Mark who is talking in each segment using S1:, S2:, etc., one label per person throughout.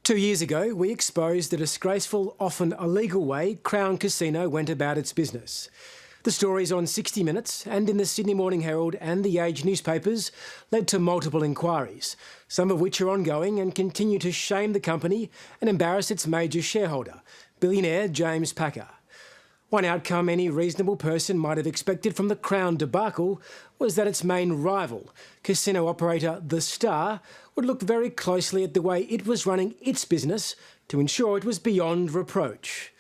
S1: 2 years ago, we exposed the disgraceful, often illegal way Crown Casino went about its business. The stories on 60 Minutes and in the Sydney Morning Herald and The Age newspapers led to multiple inquiries, some of which are ongoing and continue to shame the company and embarrass its major shareholder, billionaire James Packer. One outcome any reasonable person might have expected from the Crown debacle was that its main rival, casino operator The Star, would look very closely at the way it was running its business to ensure it was beyond reproach.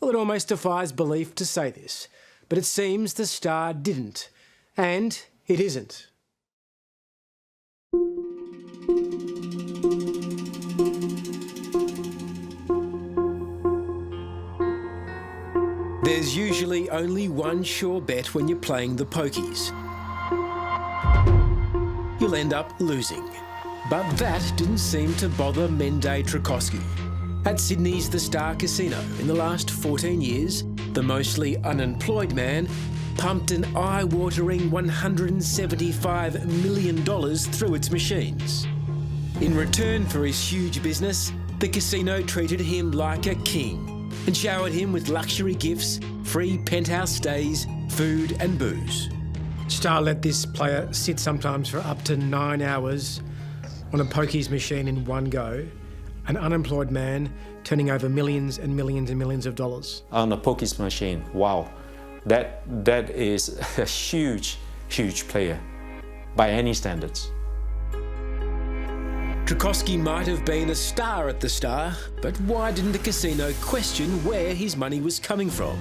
S1: Well, it almost defies belief to say this, but it seems The Star didn't, and it isn't. There's usually only one sure bet when you're playing the pokies. You'll end up losing. But that didn't seem to bother Mende Trzaskowski. At Sydney's The Star Casino, in the last 14 years, the mostly unemployed man pumped an eye-watering $175 million through its machines. In return for his huge business, the casino treated him like a king and showered him with luxury gifts, free penthouse stays, food and booze. Star let this player sit sometimes for up to 9 hours on a pokies machine in one go, an unemployed man turning over millions and millions and millions of dollars.
S2: On a pokies machine, wow, that is a huge player by any standards.
S1: Trzaskowski might have been a star at The Star, but why didn't the casino question where his money was coming from?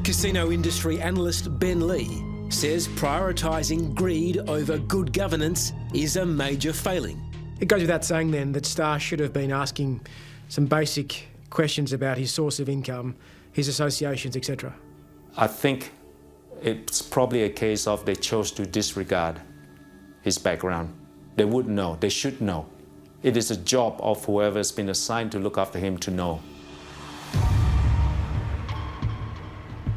S1: Casino industry analyst Ben Lee says prioritising greed over good governance is a major failing. It goes without saying then that Star should have been asking some basic questions about his source of income, his associations, etc.
S2: I think it's probably a case of they chose to disregard his background. They would know, they should know. It is a job of whoever's been assigned to look after him to know.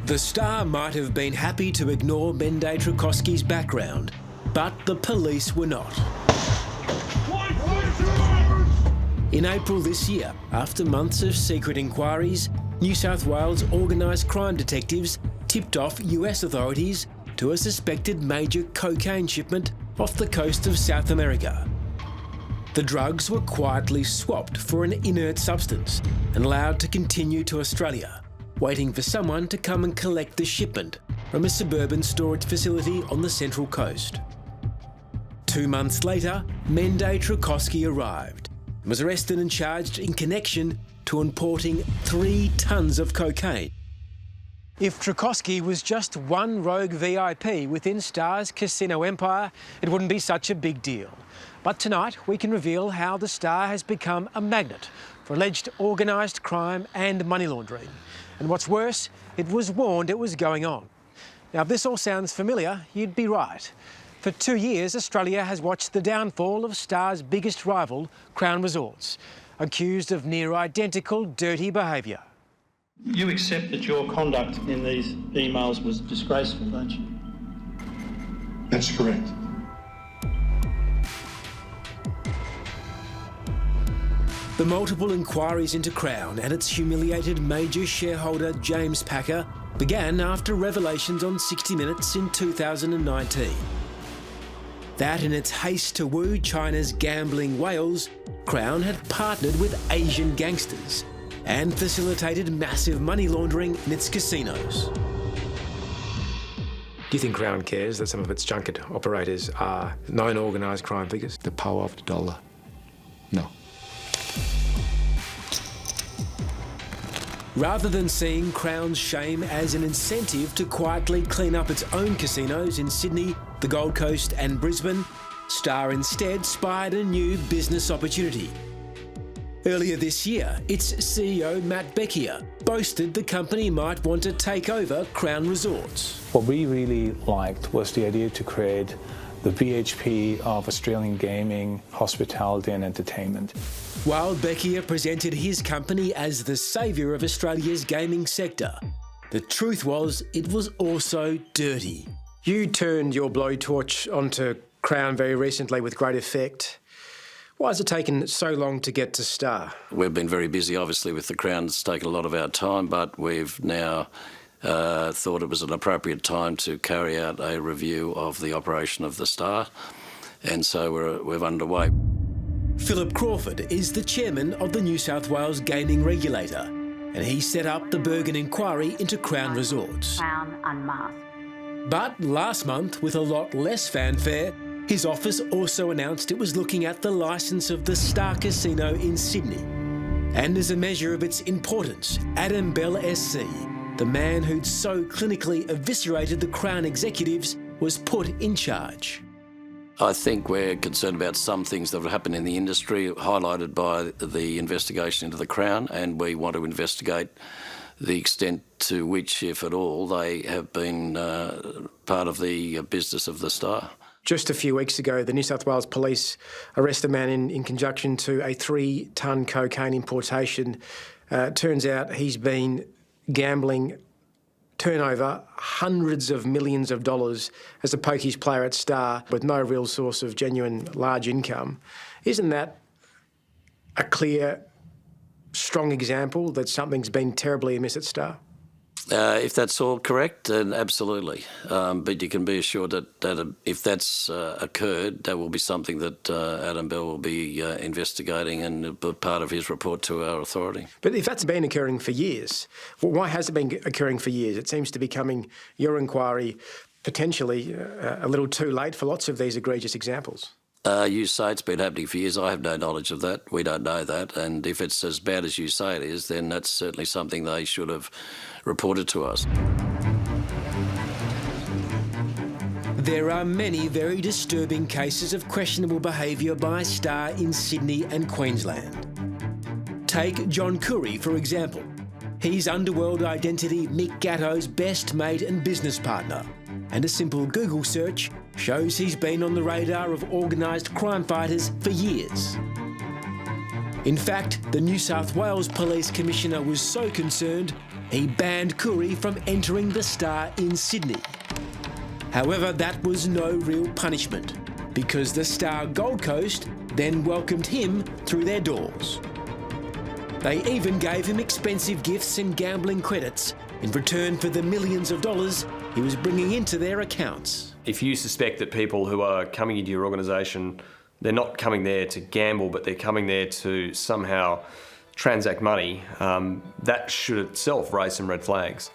S2: The Star might have been happy to ignore Mende Trzaskowski's background, but the police were not. In April this year, after months of secret inquiries, New South Wales organised crime detectives tipped off US authorities to a suspected major cocaine shipment off the coast of South America. The drugs were quietly swapped for an inert substance and allowed to continue to Australia, waiting for someone to come and collect the shipment from a suburban storage facility on the Central Coast. 2 months later, Mende Trzaskowski arrived and was arrested and charged in connection to importing 3 tonnes of cocaine. If Trzaskowski was just one rogue VIP within Star's casino empire, it wouldn't be such a big deal. But tonight, we can reveal how the Star has become a magnet for alleged organised crime and money laundering. And what's worse, it was warned it was going on. Now, if this all sounds familiar, you'd be right. For 2 years, Australia has watched the downfall of Star's biggest rival, Crown Resorts, accused of near-identical dirty behaviour.
S3: You accept that your conduct in these emails was disgraceful, don't you?
S4: That's correct.
S1: The multiple inquiries into Crown and its humiliated major shareholder James Packer began after revelations on 60 Minutes in 2019. That in its haste to woo China's gambling whales, Crown had partnered with Asian gangsters and facilitated massive money laundering in its casinos. Do you think Crown cares that some of its junket operators are known organised crime figures?
S2: The power of the dollar. No.
S1: Rather than seeing Crown's shame as an incentive to quietly clean up its own casinos in Sydney, the Gold Coast and Brisbane, Star instead spied a new business opportunity. Earlier this year, its CEO, Matt Beckier, boasted the company might want to take over Crown Resorts.
S5: What we really liked was the idea to create the BHP of Australian gaming, hospitality and entertainment.
S1: While Beckier presented his company as the saviour of Australia's gaming sector, the truth was it was also dirty. You turned your blowtorch onto Crown very recently with great effect. Why has it taken so long to get to Star?
S6: We've been very busy, obviously, with the Crown. It's taken a lot of our time, but we've now thought it was an appropriate time to carry out a review of the operation of the Star, and so we're underway.
S2: Philip Crawford is the chairman of the New South Wales Gaming Regulator, and he set up the Bergen inquiry into Crown Resorts.
S7: Crown Unmasked.
S2: But last month, with a lot less fanfare, his office also announced it was looking at the licence of the Star Casino in Sydney. And as a measure of its importance, Adam Bell SC, the man who'd so clinically eviscerated the Crown executives, was put in charge.
S6: I think we're concerned about some things that have happened in the industry, highlighted by the investigation into the Crown, and we want to investigate the extent to which, if at all, they have been part of the business of the Star.
S1: Just a few weeks ago, the New South Wales Police arrested a man in conjunction to a 3-tonne cocaine importation. Turns out he's been gambling turnover hundreds of millions of dollars as a pokies player at Star with no real source of genuine large income. Isn't that a clear, strong example that something's been terribly amiss at Star?
S6: If that's all correct, then absolutely. But you can be assured that if that's occurred, that will be something that Adam Bell will be investigating and part of his report to our authority.
S1: But if that's been occurring for years, well, why has it been occurring for years? It seems to be coming, your inquiry, potentially a little too late for lots of these egregious examples.
S6: You say it's been happening for years. I have no knowledge of that. We don't know that. And if it's as bad as you say it is, then that's certainly something they should have reported to us.
S2: There are many very disturbing cases of questionable behaviour by Star in Sydney and Queensland. Take John Curry, for example. He's underworld identity Mick Gatto's best mate and business partner. And a simple Google search shows he's been on the radar of organised crime fighters for years. In fact, the New South Wales Police Commissioner was so concerned, he banned Curry from entering the Star in Sydney. However, that was no real punishment, because the Star Gold Coast then welcomed him through their doors. They even gave him expensive gifts and gambling credits in return for the millions of dollars he was bringing into their accounts.
S8: If you suspect that people who are coming into your organisation, they're not coming there to gamble, but they're coming there to somehow transact money, that should itself raise some red flags.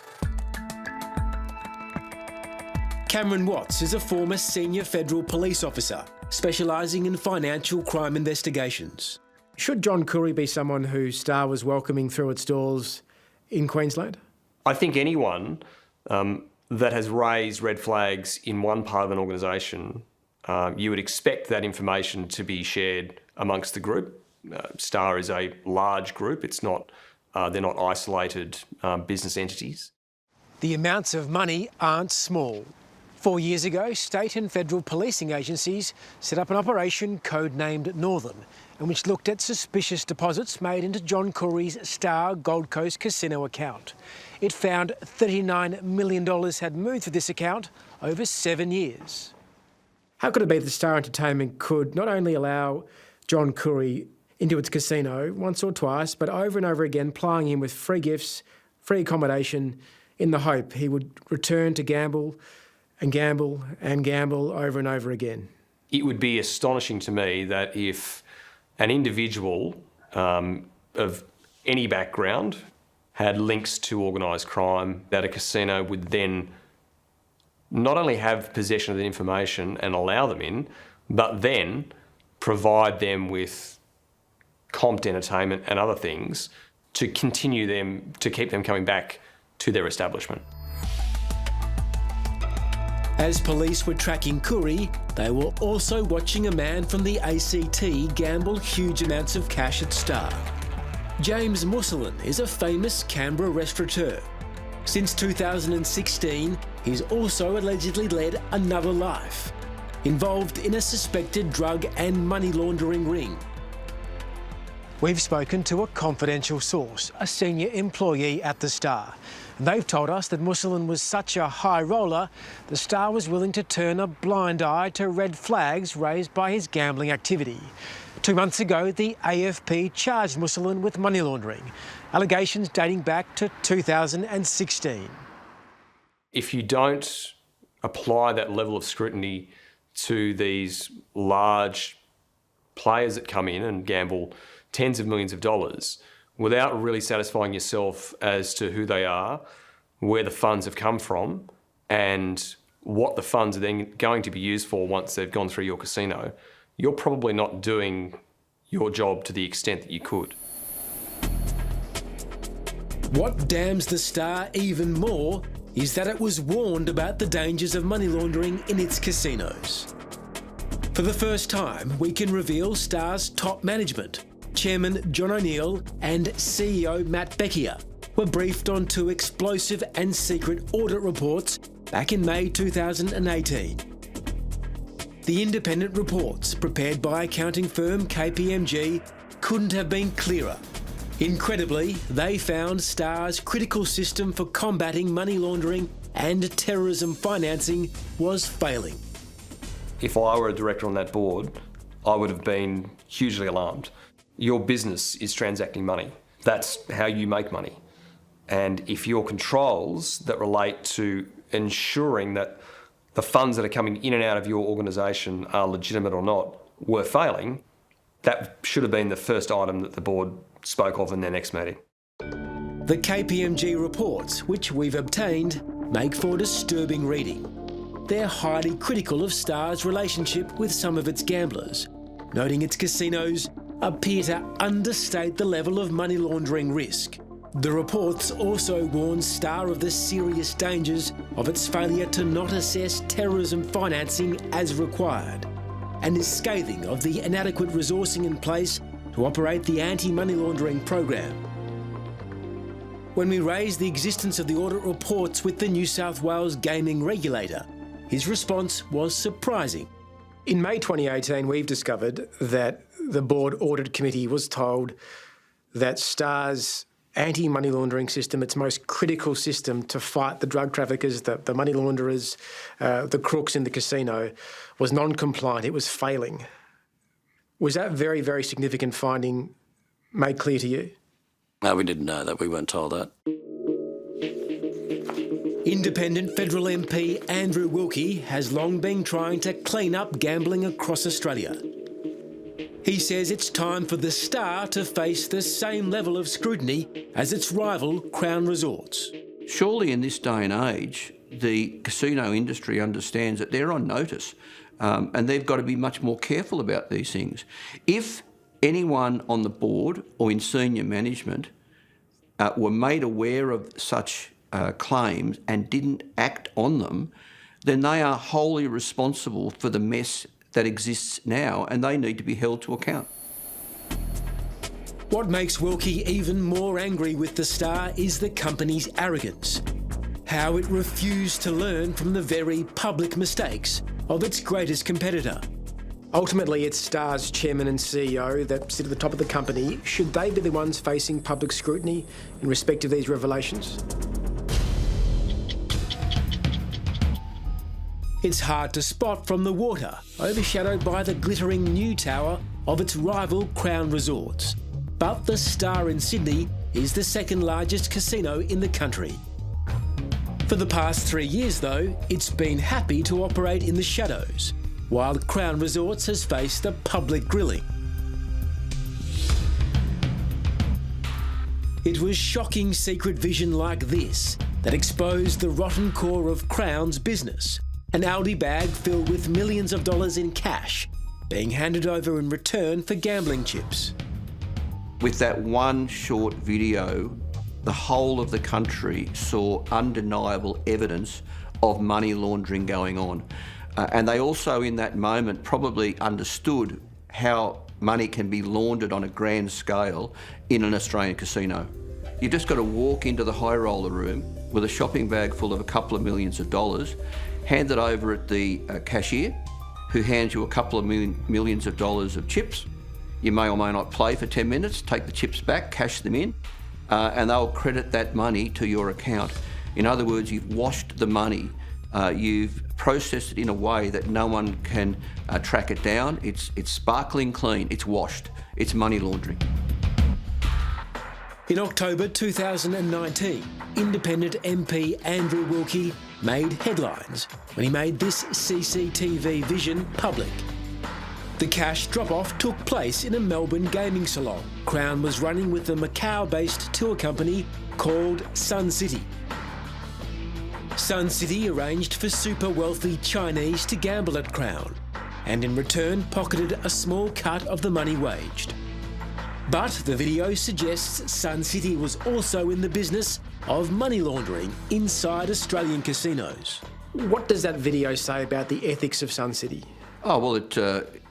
S2: Cameron Watts is a former senior federal police officer specialising in financial crime investigations.
S1: Should John Curry be someone who Star was welcoming through its doors in Queensland?
S8: I think anyone that has raised red flags in one part of an organisation, you would expect that information to be shared amongst the group. Star is a large group. It's not, they're not isolated business entities.
S1: The amounts of money aren't small. 4 years ago, state and federal policing agencies set up an operation codenamed Northern, in which looked at suspicious deposits made into John Curry's Star Gold Coast casino account. It found $39 million had moved through this account over 7 years. How could it be that Star Entertainment could not only allow John Curry into its casino once or twice, but over and over again plying him with free gifts, free accommodation, in the hope he would return to gamble and gamble and gamble over and over again?
S8: It would be astonishing to me that if an individual of any background had links to organised crime, that a casino would then not only have possession of the information and allow them in, but then provide them with comped entertainment and other things to continue them, to keep them coming back to their establishment.
S2: As police were tracking Curry, they were also watching a man from the ACT gamble huge amounts of cash at Star. James Musselin is a famous Canberra restaurateur. Since 2016, he's also allegedly led another life, involved in a suspected drug and money laundering ring. We've spoken to a confidential source, a senior employee at the Star. They've told us that Musselin was such a high roller, the Star was willing to turn a blind eye to red flags raised by his gambling activity.
S1: 2 months ago, the AFP charged Musalin with money laundering, allegations dating back to 2016.
S8: If you don't apply that level of scrutiny to these large players that come in and gamble tens of millions of dollars without really satisfying yourself as to who they are, where the funds have come from, and what the funds are then going to be used for once they've gone through your casino, you're probably not doing your job to the extent that you could.
S2: What damns the Star even more is that it was warned about the dangers of money laundering in its casinos. For the first time, we can reveal Star's top management, Chairman John O'Neill and CEO Matt Beckier, were briefed on 2 explosive and secret audit reports back in May 2018. The independent reports, prepared by accounting firm KPMG, couldn't have been clearer. Incredibly, they found Star's critical system for combating money laundering and terrorism financing was failing.
S8: If I were a director on that board, I would have been hugely alarmed. Your business is transacting money. That's how you make money. And if your controls that relate to ensuring that the funds that are coming in and out of your organisation are legitimate or not were failing, that should have been the first item that the board spoke of in their next meeting.
S2: The KPMG reports, which we've obtained, make for disturbing reading. They're highly critical of Star's relationship with some of its gamblers, noting its casinos appear to understate the level of money laundering risk. The reports also warn Star of the serious dangers of its failure to not assess terrorism financing as required, and is scathing of the inadequate resourcing in place to operate the anti-money laundering program. When we raised the existence of the audit reports with the New South Wales gaming regulator, his response was surprising.
S1: In May 2018, we've discovered that the board audit committee was told that Star's anti-money laundering system, its most critical system to fight the drug traffickers, the money launderers, the crooks in the casino, was non-compliant. It was failing. Was that very, very significant finding made clear to you?
S6: No, we didn't know that. We weren't told that.
S2: Independent federal MP Andrew Wilkie has long been trying to clean up gambling across Australia. He says it's time for the Star to face the same level of scrutiny as its rival Crown Resorts.
S7: Surely in this day and age, the casino industry understands that they're on notice and they've got to be much more careful about these things. If anyone on the board or in senior management were made aware of such claims and didn't act on them, then they are wholly responsible for the mess that exists now, and they need to be held to account.
S2: What makes Wilkie even more angry with the Star is the company's arrogance. How it refused to learn from the very public mistakes of its greatest competitor.
S1: Ultimately, it's Star's chairman and CEO that sit at the top of the company. Should they be the ones facing public scrutiny in respect of these revelations?
S2: It's hard to spot from the water, overshadowed by the glittering new tower of its rival Crown Resorts. But the Star in Sydney is the second largest casino in the country. For the past 3 years, though, it's been happy to operate in the shadows, while Crown Resorts has faced the public grilling. It was shocking secret vision like this that exposed the rotten core of Crown's business. An Audi bag filled with millions of dollars in cash being handed over in return for gambling chips.
S7: With that one short video, the whole of the country saw undeniable evidence of money laundering going on. And they also, in that moment, probably understood how money can be laundered on a grand scale in an Australian casino. You've just got to walk into the high roller room with a shopping bag full of a couple of millions of dollars, hand it over at the cashier, who hands you a couple of millions of dollars of chips. You may or may not play for 10 minutes, take the chips back, cash them in, and they'll credit that money to your account. In other words, you've washed the money You've processed it in a way that no one can track it down. It's sparkling clean. It's washed. It's money laundering.
S2: In October 2019, independent MP Andrew Wilkie made headlines when he made this CCTV vision public. The cash drop-off took place in a Melbourne gaming salon Crown was running with the Macau-based tour company called Sun City. Sun City arranged for super wealthy Chinese to gamble at Crown and in return pocketed a small cut of the money waged. But the video suggests Sun City was also in the business of money laundering inside Australian casinos.
S1: What does that video say about the ethics of Sun City?
S7: Oh, well,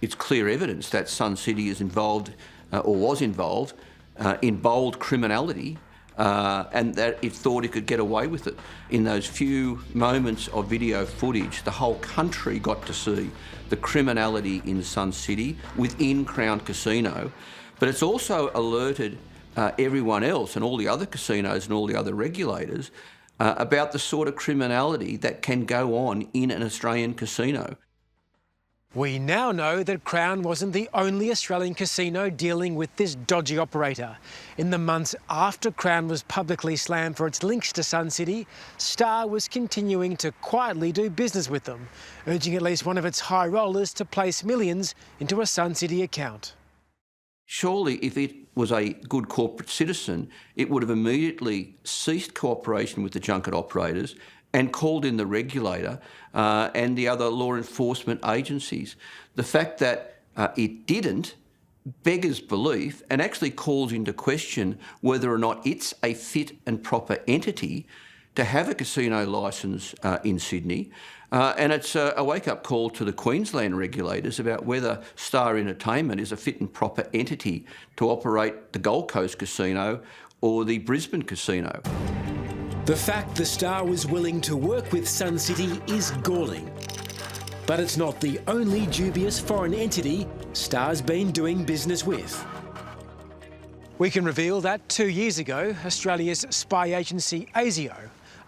S7: it's clear evidence that Sun City is involved, or was involved, in bold criminality, and that it thought it could get away with it. In those few moments of video footage, the whole country got to see the criminality in Sun City within Crown Casino. But it's also alerted everyone else and all the other casinos and all the other regulators about the sort of criminality that can go on in an Australian casino.
S1: We now know that Crown wasn't the only Australian casino dealing with this dodgy operator. In the months after Crown was publicly slammed for its links to Sun City, Star was continuing to quietly do business with them, urging at least one of its high rollers to place millions into a Sun City account.
S7: Surely, if it was a good corporate citizen, it would have immediately ceased cooperation with the junket operators and called in the regulator and the other law enforcement agencies. The fact that it didn't beggars belief and actually calls into question whether or not it's a fit and proper entity to have a casino licence in Sydney. And it's a wake-up call to the Queensland regulators about whether Star Entertainment is a fit and proper entity to operate the Gold Coast Casino or the Brisbane Casino.
S2: The fact the Star was willing to work with Sun City is galling. But it's not the only dubious foreign entity Star's been doing business with.
S1: We can reveal that 2 years ago, Australia's spy agency ASIO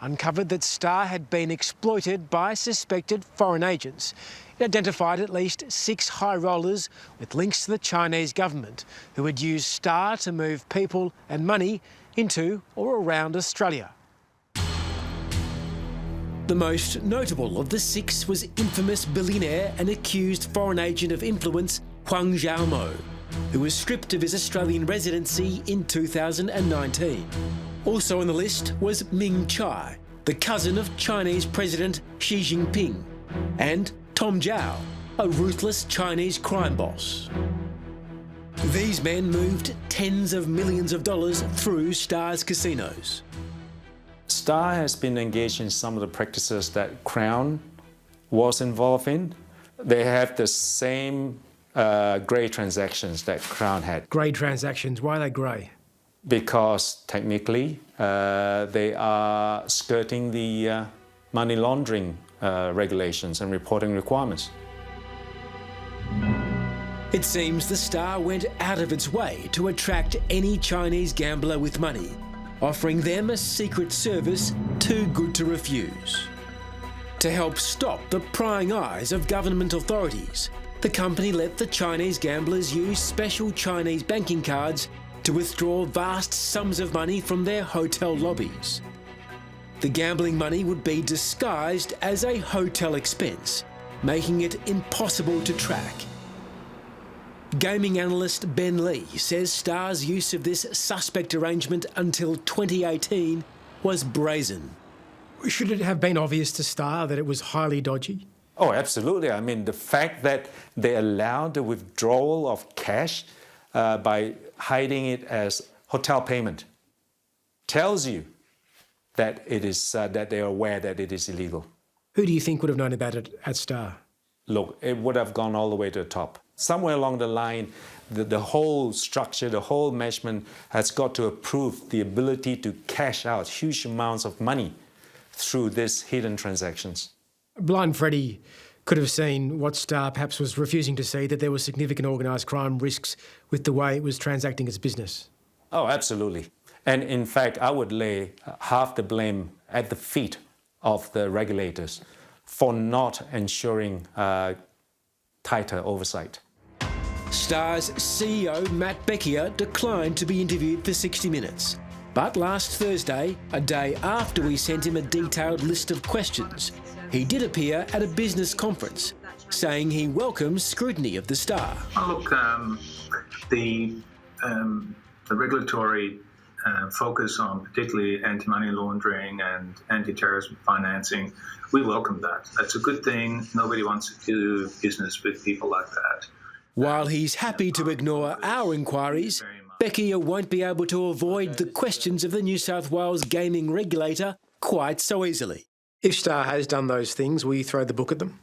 S1: uncovered that Star had been exploited by suspected foreign agents. It identified at least 6 high rollers with links to the Chinese government who had used Star to move people and money into or around Australia.
S2: The most notable of the 6 was infamous billionaire and accused foreign agent of influence Huang Xiaomo, who was stripped of his Australian residency in 2019. Also on the list was Ming Chai, the cousin of Chinese President Xi Jinping, and Tom Zhao, a ruthless Chinese crime boss. These men moved tens of millions of dollars through Star's casinos.
S5: Star has been engaged in some of the practices that Crown was involved in. They have the same grey transactions that Crown had.
S1: Grey transactions, why are they grey?
S5: Because technically they are skirting the money laundering regulations and reporting requirements.
S2: It seems the Star went out of its way to attract any Chinese gambler with money, offering them a secret service too good to refuse. To help stop the prying eyes of government authorities, the company let the Chinese gamblers use special Chinese banking cards to withdraw vast sums of money from their hotel lobbies. The gambling money would be disguised as a hotel expense, making it impossible to track. Gaming analyst Ben Lee says Star's use of this suspect arrangement until 2018 was brazen.
S1: Should it have been obvious to Star that it was highly dodgy?
S5: Oh, absolutely. I mean, the fact that they allowed the withdrawal of cash by hiding it as hotel payment tells you that it is that they are aware that it is illegal.
S1: Who do you think would have known about it at Star?
S5: Look, it would have gone all the way to the top. Somewhere along the line, the whole structure, the whole management has got to approve the ability to cash out huge amounts of money through these hidden transactions.
S1: Blind Freddy could have seen what Star perhaps was refusing to see, that there were significant organised crime risks with the way it was transacting its business.
S5: Oh, absolutely. And in fact, I would lay half the blame at the feet of the regulators for not ensuring tighter oversight.
S2: Star's CEO Matt Beckier declined to be interviewed for 60 Minutes. But last Thursday, a day after we sent him a detailed list of questions, he did appear at a business conference, saying he welcomes scrutiny of the Star.
S9: Look, the regulatory focus on particularly anti-money laundering and anti-terrorism financing, we welcome that. That's a good thing. Nobody wants to do business with people like that.
S2: While he's happy to ignore our inquiries, Beckier won't be able to avoid the questions of the New South Wales gaming regulator quite so easily.
S1: If Star has done those things, will you throw the book at them?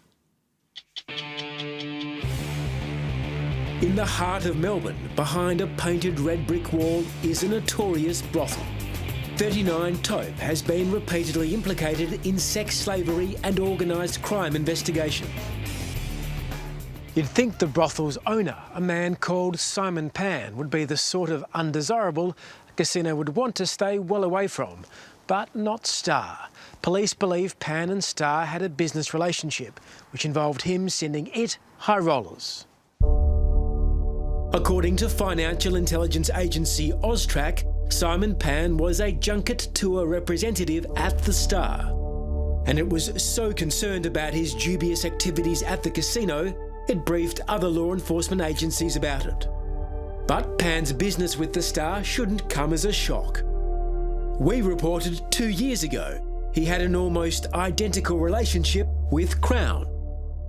S2: In the heart of Melbourne, behind a painted red brick wall, is a notorious brothel. 39 Tope has been repeatedly implicated in sex slavery and organised crime investigation.
S1: You'd think the brothel's owner, a man called Simon Pan, would be the sort of undesirable a casino would want to stay well away from, but not Star. Police believe Pan and Star had a business relationship, which involved him sending it high rollers.
S2: According to financial intelligence agency Austrac, Simon Pan was a junket tour representative at the Star. And it was so concerned about his dubious activities at the casino, it briefed other law enforcement agencies about it. But Pan's business with the Star shouldn't come as a shock. We reported 2 years ago he had an almost identical relationship with Crown.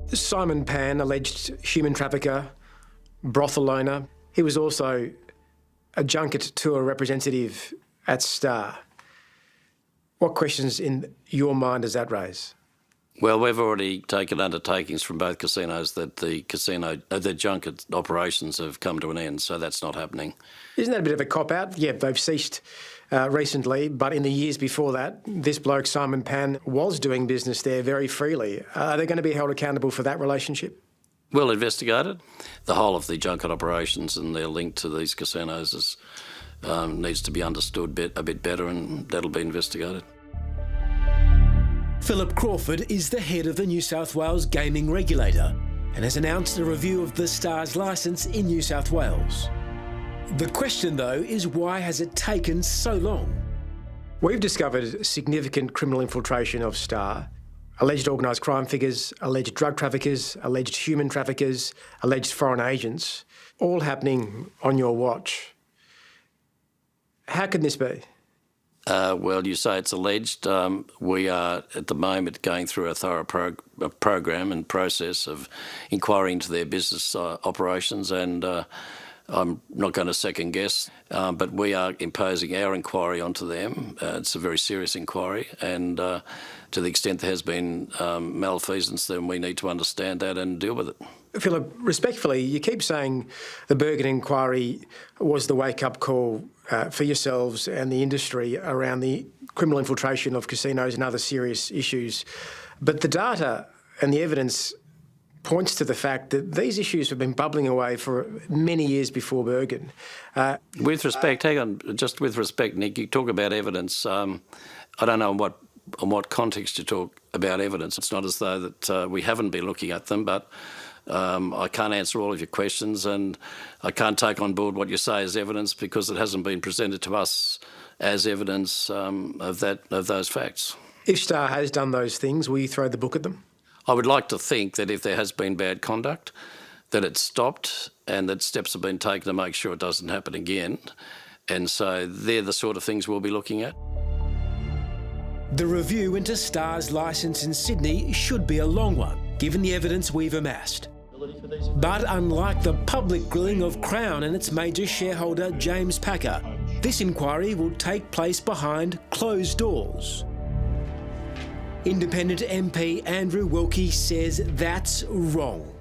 S1: Simon Pan, alleged human trafficker, brothel owner. He was also a junket tour representative at Star. What questions in your mind does that raise?
S6: Well, we've already taken undertakings from both casinos that the junket operations have come to an end, so that's not happening.
S1: Isn't that a bit of a cop-out? Yeah, they've ceased recently, but in the years before that, this bloke, Simon Pan, was doing business there very freely. Are they going to be held accountable for that relationship?
S6: Well investigated. The whole of the junket operations and their link to these casinos needs to be understood a bit better, and that'll be investigated.
S2: Philip Crawford is the head of the New South Wales gaming regulator and has announced a review of the Star's licence in New South Wales. The question, though, is why has it taken so long?
S1: We've discovered significant criminal infiltration of Star. Alleged organised crime figures, alleged drug traffickers, alleged human traffickers, alleged foreign agents, all happening on your watch. How can this be?
S6: Well, you say it's alleged. We are, at the moment, going through a thorough program and process of inquiry into their business operations, and I'm not going to second guess, but we are imposing our inquiry onto them. It's a very serious inquiry, and to the extent there has been malfeasance, then we need to understand that and deal with it.
S1: Philip, respectfully, you keep saying the Bergen inquiry was the wake-up call for yourselves and the industry around the criminal infiltration of casinos and other serious issues. But the data and the evidence points to the fact that these issues have been bubbling away for many years before Bergen.
S6: With respect, hang on, just with respect, Nick, you talk about evidence. I don't know on what context you talk about evidence. It's not as though that we haven't been looking at them, but I can't answer all of your questions, and I can't take on board what you say as evidence because it hasn't been presented to us as evidence of those facts.
S1: If Star has done those things, will you throw the book at them?
S6: I would like to think that if there has been bad conduct, that it's stopped and that steps have been taken to make sure it doesn't happen again. And so they're the sort of things we'll be looking at.
S2: The review into Star's licence in Sydney should be a long one, given the evidence we've amassed. But unlike the public grilling of Crown and its major shareholder James Packer, this inquiry will take place behind closed doors. Independent MP Andrew Wilkie says that's wrong.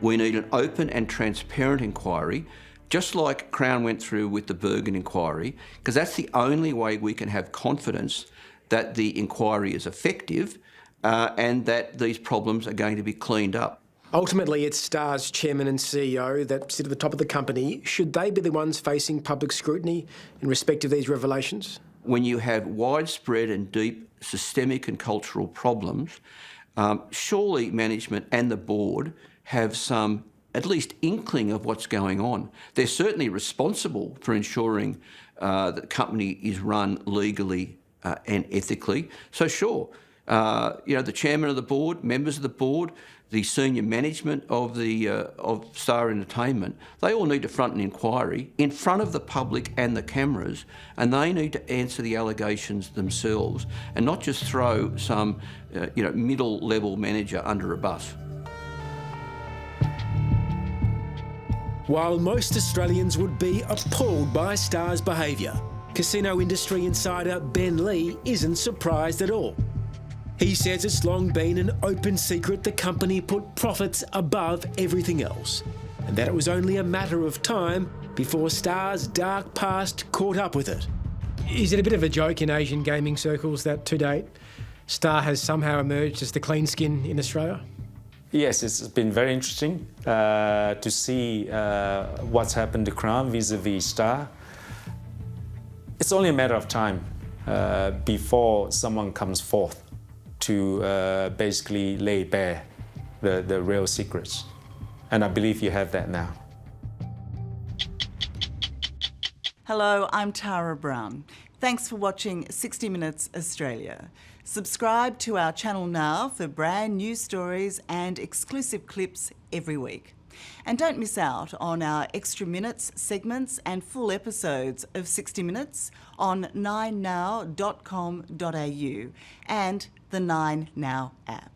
S7: We need an open and transparent inquiry, just like Crown went through with the Bergen inquiry, because that's the only way we can have confidence that the inquiry is effective and that these problems are going to be cleaned up.
S1: Ultimately, it's Star's chairman and CEO that sit at the top of the company. Should they be the ones facing public scrutiny in respect of these revelations?
S7: When you have widespread and deep systemic and cultural problems, Surely management and the board have some at least inkling of what's going on. They're certainly responsible for ensuring that the company is run legally and ethically. So sure, the chairman of the board, members of the board, the senior management of Star Entertainment, they all need to front an inquiry in front of the public and the cameras, and they need to answer the allegations themselves and not just throw some middle-level manager under a bus.
S2: While most Australians would be appalled by Star's behaviour, casino industry insider Ben Lee isn't surprised at all. He says it's long been an open secret the company put profits above everything else, and that it was only a matter of time before Star's dark past caught up with it.
S1: Is it a bit of a joke in Asian gaming circles that to date, Star has somehow emerged as the clean skin in Australia?
S5: Yes, it's been very interesting to see what's happened to Crown vis-a-vis Star. It's only a matter of time before someone comes forth to basically lay bare the real secrets. And I believe you have that now.
S10: Hello, I'm Tara Brown. Thanks for watching 60 Minutes Australia. Subscribe to our channel now for brand new stories and exclusive clips every week. And don't miss out on our extra minutes, segments and full episodes of 60 Minutes on 9now.com.au and the 9Now app.